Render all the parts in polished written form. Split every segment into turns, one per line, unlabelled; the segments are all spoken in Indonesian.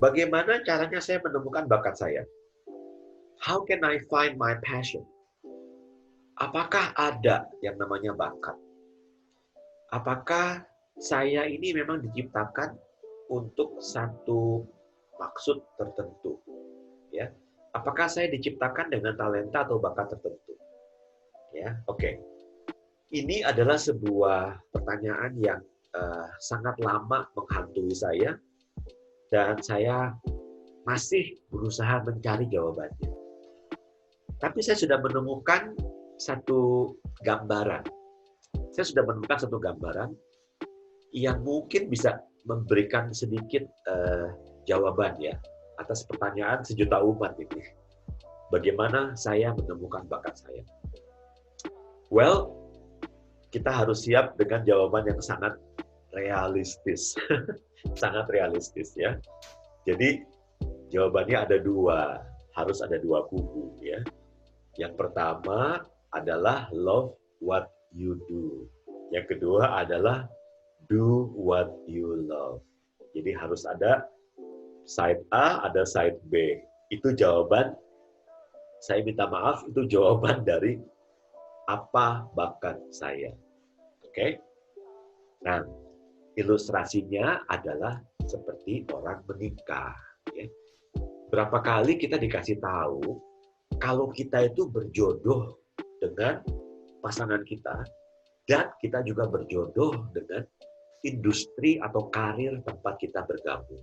bagaimana caranya saya menemukan bakat saya? How can I find my passion? Apakah ada yang namanya bakat? Apakah saya ini memang diciptakan untuk satu maksud tertentu? Ya, apakah saya diciptakan dengan talenta atau bakat tertentu? Ya, oke. Ini adalah sebuah pertanyaan yang sangat lama menghantui saya dan saya masih berusaha mencari jawabannya. Tapi saya sudah menemukan satu gambaran. Saya sudah menemukan satu gambaran yang mungkin bisa memberikan sedikit jawaban ya atas pertanyaan sejuta umat ini. Bagaimana saya menemukan bakat saya? Well, kita harus siap dengan jawaban yang sangat realistis. Sangat realistis ya. Jadi jawabannya ada dua, harus ada dua kubu ya. Yang pertama adalah love what you do. Yang kedua adalah do what you love. Jadi harus ada side A, ada side B. Itu jawaban, saya minta maaf, itu jawaban dari apa bakat saya. Oke? Nah, ilustrasinya adalah seperti orang menikah. Ya. Berapa kali kita dikasih tahu kalau kita itu berjodoh dengan pasangan kita dan kita juga berjodoh dengan industri atau karir tempat kita bergabung.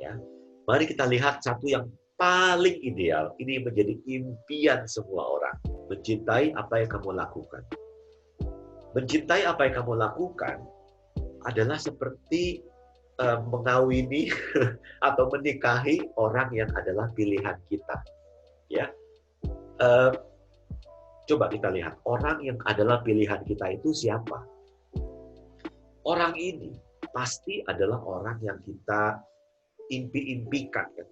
Ya. Mari kita lihat satu yang paling ideal. Ini menjadi impian semua orang. Mencintai apa yang kamu lakukan. Mencintai apa yang kamu lakukan adalah seperti mengawini atau menikahi orang yang adalah pilihan kita. Ya, coba kita lihat orang yang adalah pilihan kita itu siapa? Orang ini pasti adalah orang yang kita impi-impikan, kan?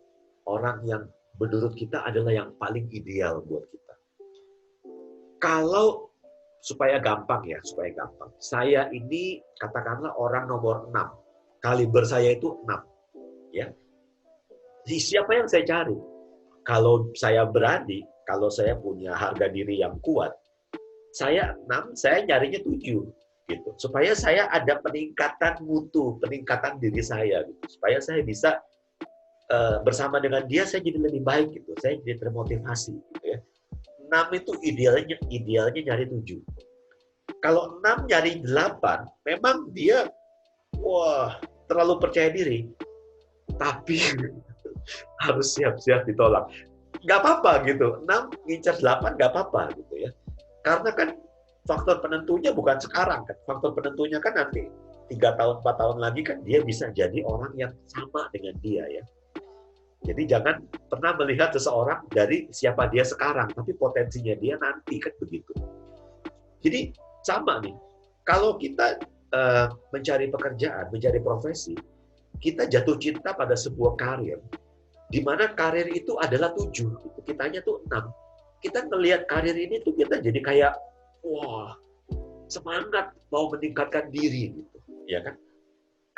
Orang yang menurut kita adalah yang paling ideal buat kita. Kalau supaya gampang, saya ini katakanlah orang nomor 6. Kaliber saya itu 6. Ya. Siapa yang saya cari? Kalau saya berani, kalau saya punya harga diri yang kuat, saya 6, saya nyarinya 7. Gitu. Supaya saya ada peningkatan mutu, peningkatan diri saya. Gitu. Supaya saya bisa bersama dengan dia, saya jadi lebih baik. Gitu. Saya jadi termotivasi. Gitu ya. 6 itu idealnya nyari 7. Kalau 6 nyari 8, memang dia terlalu percaya diri. Tapi harus siap-siap ditolak. Nggak apa-apa gitu. 6 ngincar 8 nggak apa-apa gitu ya. Karena kan faktor penentunya bukan sekarang kan. Faktor penentunya kan nanti 3 tahun, 4 tahun lagi kan dia bisa jadi orang yang sama dengan dia ya. Jadi jangan pernah melihat seseorang dari siapa dia sekarang, tapi potensinya dia nanti kan begitu. Jadi sama nih, kalau kita mencari pekerjaan, mencari profesi, kita jatuh cinta pada sebuah karir, di mana karir itu adalah 7, kitanya tuh 6. Kita ngelihat karir ini tuh kita jadi kayak, wah, semangat mau meningkatkan diri, gitu, ya kan?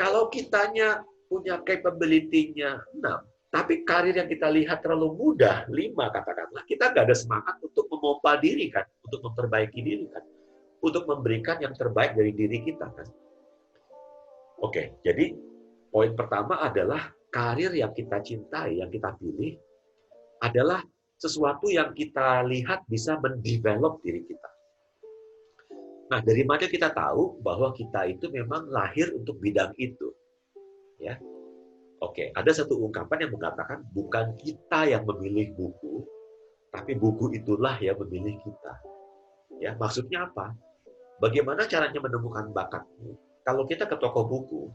Kalau kitanya punya capability-nya 6, tapi karir yang kita lihat terlalu mudah, 5 katakanlah, kita nggak ada semangat untuk memompa diri kan, untuk memperbaiki diri kan, untuk memberikan yang terbaik dari diri kita kan. Oke, jadi poin pertama adalah karir yang kita cintai, yang kita pilih adalah sesuatu yang kita lihat bisa mendevelop diri kita. Nah, dari mana kita tahu bahwa kita itu memang lahir untuk bidang itu? Ya. Oke, ada satu ungkapan yang mengatakan bukan kita yang memilih buku, tapi buku itulah yang memilih kita. Ya, maksudnya apa? Bagaimana caranya menemukan bakatmu? Kalau kita ke toko buku,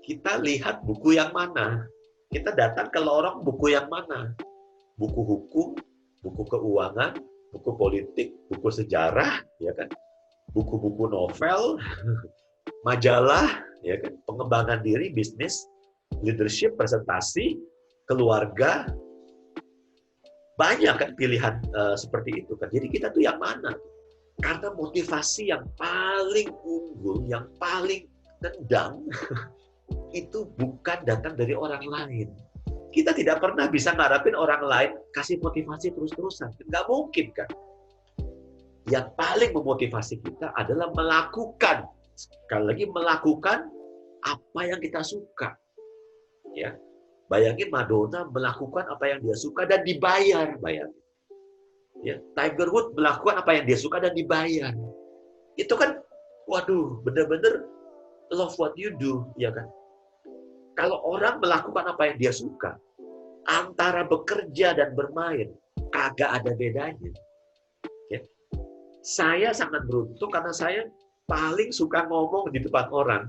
kita lihat buku yang mana. Kita datang ke lorong buku yang mana. Buku hukum, buku keuangan, buku politik, buku sejarah, ya kan? Buku-buku novel, majalah, ya kan? Pengembangan diri, bisnis, leadership, presentasi, keluarga. Banyak kan pilihan seperti itu kan. Jadi kita tuh yang mana? Karena motivasi yang paling unggul, yang paling nendang, itu bukan datang dari orang lain. Kita tidak pernah bisa ngarepin orang lain kasih motivasi terus-terusan. Nggak mungkin kan. Yang paling memotivasi kita adalah melakukan. Sekali lagi melakukan apa yang kita suka. Ya. Bayangin Madonna melakukan apa yang dia suka dan dibayar. Bayangin. Ya. Tiger Woods melakukan apa yang dia suka dan dibayar. Itu kan, waduh, benar-benar love what you do. Ya kan? Kalau orang melakukan apa yang dia suka, antara bekerja dan bermain, kagak ada bedanya. Ya. Saya sangat beruntung karena saya paling suka ngomong di depan orang.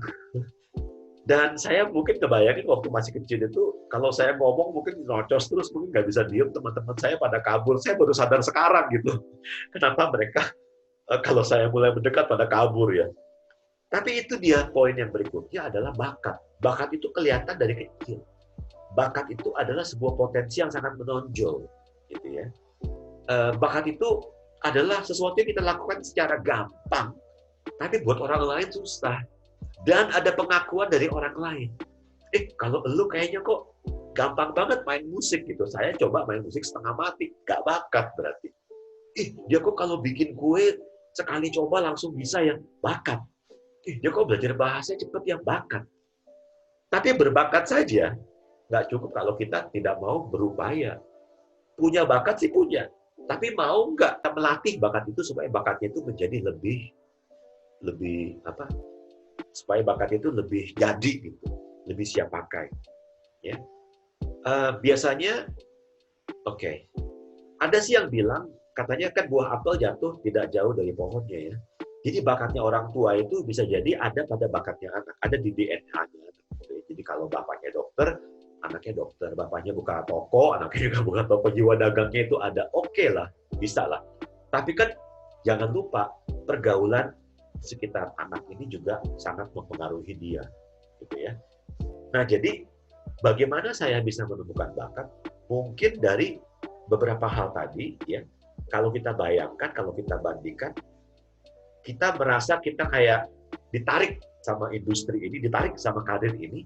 Dan saya mungkin kebayangin waktu masih kecil itu, kalau saya ngomong mungkin nocos terus, mungkin nggak bisa diem, teman-teman saya pada kabur. Saya baru sadar sekarang gitu. Kenapa mereka, kalau saya mulai mendekat pada kabur ya. Tapi itu dia poin yang berikutnya adalah bakat. Bakat itu kelihatan dari kecil. Bakat itu adalah sebuah potensi yang sangat menonjol, gitu ya. Bakat itu adalah sesuatu yang kita lakukan secara gampang, tapi buat orang lain susah. Dan ada pengakuan dari orang lain. Kalau lu kayaknya kok gampang banget main musik gitu. Saya coba main musik setengah mati, gak bakat berarti. Dia kok kalau bikin kue sekali coba langsung bisa yang bakat. Dia kok belajar bahasa cepet yang bakat. Tapi berbakat saja nggak cukup kalau kita tidak mau berupaya. Punya bakat sih punya, tapi mau nggak melatih bakat itu supaya bakatnya itu menjadi lebih apa? Supaya bakat itu lebih jadi gitu, lebih siap pakai. Ya, biasanya, oke. Ada sih yang bilang katanya kan buah apel jatuh tidak jauh dari pohonnya ya. Jadi bakatnya orang tua itu bisa jadi ada pada bakatnya anak, ada di DNA-nya. Jadi kalau bapaknya dokter, anaknya dokter. Bapaknya buka toko, anaknya juga buka toko. Jiwa dagangnya itu ada, oke lah, bisa lah. Tapi kan jangan lupa, pergaulan sekitar anak ini juga sangat mempengaruhi dia. Gitu ya. Nah, jadi bagaimana saya bisa menemukan bakat? Mungkin dari beberapa hal tadi, ya. Kalau kita bayangkan, kalau kita bandingkan, kita merasa kita kayak ditarik sama industri ini, ditarik sama karir ini.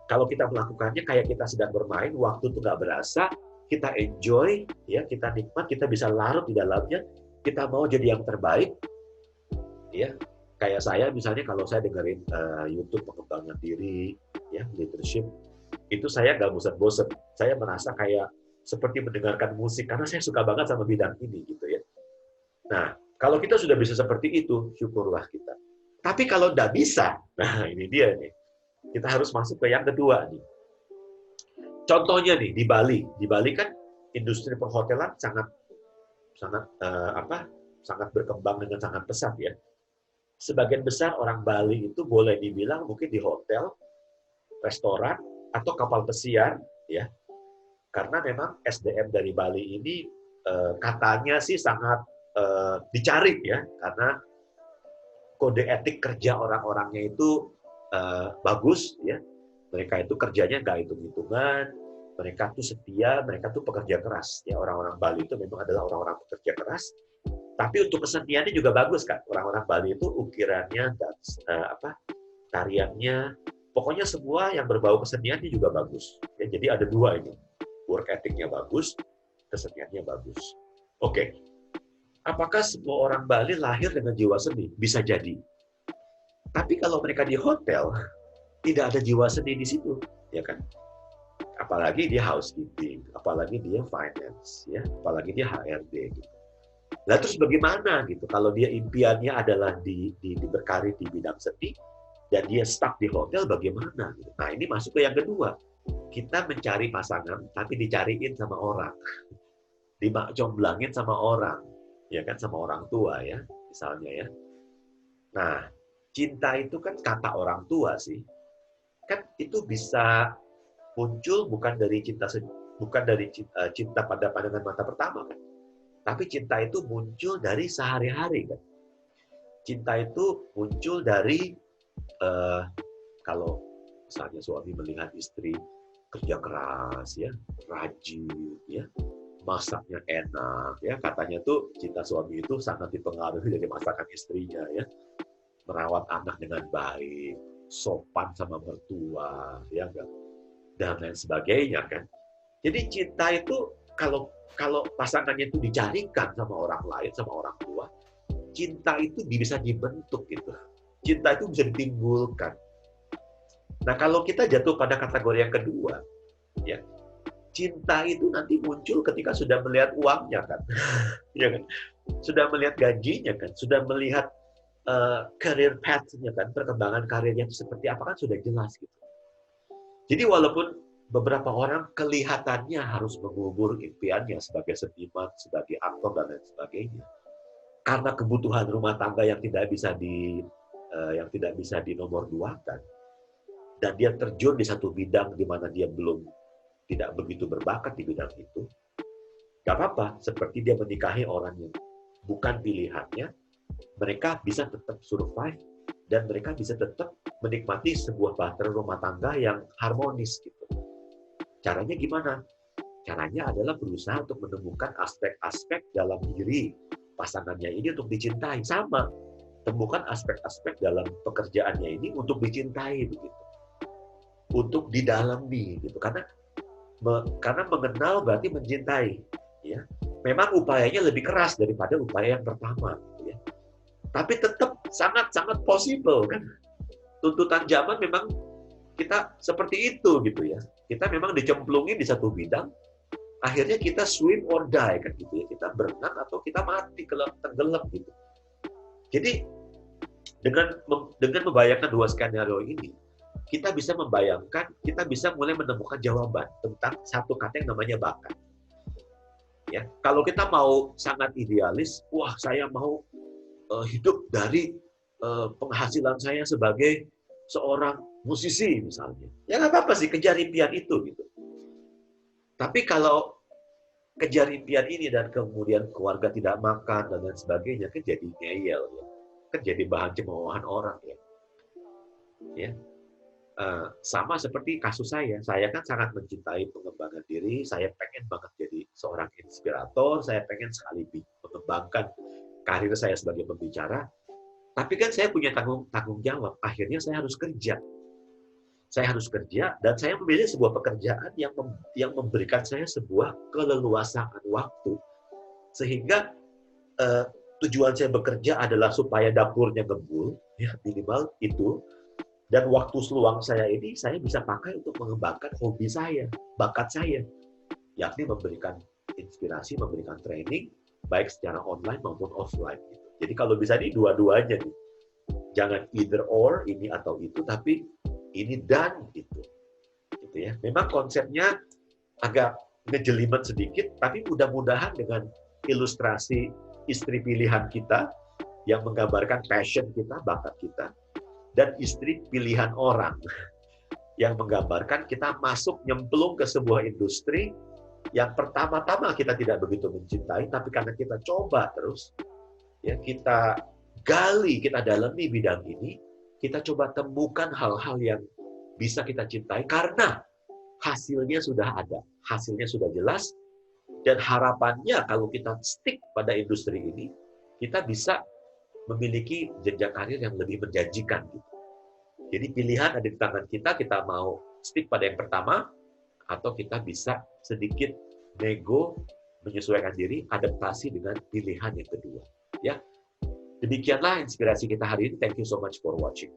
Kalau kita melakukannya kayak kita sedang bermain, waktu itu nggak berasa, kita enjoy, ya, kita nikmat, kita bisa larut di dalamnya, kita mau jadi yang terbaik, ya. Kayak saya misalnya kalau saya dengerin YouTube pengembangan diri, ya, leadership, itu saya nggak bosan-bosan. Saya merasa kayak seperti mendengarkan musik karena saya suka banget sama bidang ini, gitu ya. Nah, kalau kita sudah bisa seperti itu, syukurlah kita. Tapi kalau tidak bisa, nah ini dia nih. Kita harus masuk ke yang kedua nih. Contohnya nih di Bali. Di Bali kan industri perhotelan sangat berkembang dengan sangat pesat ya. Sebagian besar orang Bali itu boleh dibilang mungkin di hotel, restoran, atau kapal pesiar ya. Karena memang SDM dari Bali ini katanya sih sangat dicari ya, karena kode etik kerja orang-orangnya itu bagus ya. Mereka itu kerjanya nggak hitung-hitungan, mereka tuh setia, mereka tuh pekerja keras ya. Orang-orang Bali itu memang adalah orang-orang pekerja keras. Tapi untuk keseniannya juga bagus kan. Orang-orang Bali itu ukirannya dan tariannya, pokoknya semua yang berbau keseniannya juga bagus. Ya, jadi ada dua ini, work ethicnya bagus, keseniannya bagus. Oke. Apakah semua orang Bali lahir dengan jiwa seni? Bisa jadi. Tapi kalau mereka di hotel, tidak ada jiwa seni di situ, ya kan? Apalagi dia housekeeping, apalagi dia finance, ya, apalagi dia HRD. Gitu. Lah terus bagaimana gitu? Kalau dia impiannya adalah berkarir di bidang seni dan dia stuck di hotel, bagaimana? Gitu. Nah ini masuk ke yang kedua. Kita mencari pasangan, tapi dicariin sama orang, dimakjomblangin sama orang. Ya kan, sama orang tua ya, misalnya ya. Nah, cinta itu kan kata orang tua sih. Kan itu bisa muncul bukan dari cinta pada pandangan mata pertama kan. Tapi cinta itu muncul dari sehari-hari kan. Cinta itu muncul dari kalau misalnya suami melihat istri kerja keras ya, rajin ya, masaknya enak ya, katanya tuh cinta suami itu sangat dipengaruhi dari masakan istrinya ya, merawat anak dengan baik, sopan sama mertua ya enggak, dan lain sebagainya kan. Jadi cinta itu kalau kalau pasangannya itu dicarikan sama orang lain, sama orang tua, cinta itu bisa dibentuk gitu. Cinta itu bisa ditimbulkan. Nah, kalau kita jatuh pada kategori yang kedua, ya, cinta itu nanti muncul ketika sudah melihat uangnya kan, ya kan? Sudah melihat gajinya kan, sudah melihat career path-nya kan, perkembangan karirnya itu seperti apa kan sudah jelas gitu. Jadi walaupun beberapa orang kelihatannya harus mengubur impiannya sebagai seniman, sebagai aktor dan lain sebagainya, karena kebutuhan rumah tangga yang tidak bisa dinomorduakan, dan dia terjun di satu bidang di mana dia tidak begitu berbakat di bidang itu, gak apa-apa. Seperti dia menikahi orang yang bukan pilihannya, mereka bisa tetap survive dan mereka bisa tetap menikmati sebuah bahtera rumah tangga yang harmonis gitu. Caranya gimana? Caranya adalah berusaha untuk menemukan aspek-aspek dalam diri pasangannya ini untuk dicintai. Sama, temukan aspek-aspek dalam pekerjaannya ini untuk dicintai begitu. Untuk didalami gitu. Karena mengenal berarti mencintai, ya. Memang upayanya lebih keras daripada upaya yang pertama, gitu ya. Tapi tetap sangat-sangat possible kan. Tuntutan zaman memang kita seperti itu gitu ya. Kita memang dicemplungin di satu bidang, akhirnya kita swim or die kan gitu ya. Kita berenang atau kita mati tenggelam gitu. Jadi dengan membayangkan dua skenario ini, kita bisa membayangkan, kita bisa mulai menemukan jawaban tentang satu kata yang namanya bakat. Ya, kalau kita mau sangat idealis, wah saya mau hidup dari penghasilan saya sebagai seorang musisi misalnya. Ya nggak apa-apa sih, kejar impian itu gitu. Tapi kalau kejar impian ini dan kemudian keluarga tidak makan dan lain sebagainya, kan jadi ngeyel ya. Kan jadi bahan cemoohan orang ya. Ya. Sama seperti kasus saya kan sangat mencintai pengembangan diri, saya pengen banget jadi seorang inspirator, saya pengen sekali mengembangkan karir saya sebagai pembicara, tapi kan saya punya tanggung jawab, akhirnya saya harus kerja. Saya harus kerja, dan saya memilih sebuah pekerjaan yang memberikan saya sebuah keleluasaan waktu, sehingga tujuan saya bekerja adalah supaya dapurnya gembul, ya minimal itu. Dan waktu seluang saya ini, saya bisa pakai untuk mengembangkan hobi saya, bakat saya. Yakni memberikan inspirasi, memberikan training, baik secara online maupun offline. Gitu. Jadi kalau bisa nih, dua-duanya nih. Jangan either or, ini atau itu, tapi ini dan itu. Gitu ya. Memang konsepnya agak ngejelimet sedikit, tapi mudah-mudahan dengan ilustrasi istri pilihan kita, yang menggambarkan passion kita, bakat kita, dan istri pilihan orang yang menggambarkan kita masuk nyemplung ke sebuah industri yang pertama-tama kita tidak begitu mencintai, tapi karena kita coba terus, ya kita gali, kita dalami bidang ini, kita coba temukan hal-hal yang bisa kita cintai karena hasilnya sudah ada, hasilnya sudah jelas, dan harapannya kalau kita stick pada industri ini, kita bisa memiliki jenjang karir yang lebih menjanjikan. Jadi pilihan ada di tangan kita, kita mau stick pada yang pertama, atau kita bisa sedikit nego, menyesuaikan diri, adaptasi dengan pilihan yang kedua. Ya, demikianlah inspirasi kita hari ini. Thank you so much for watching.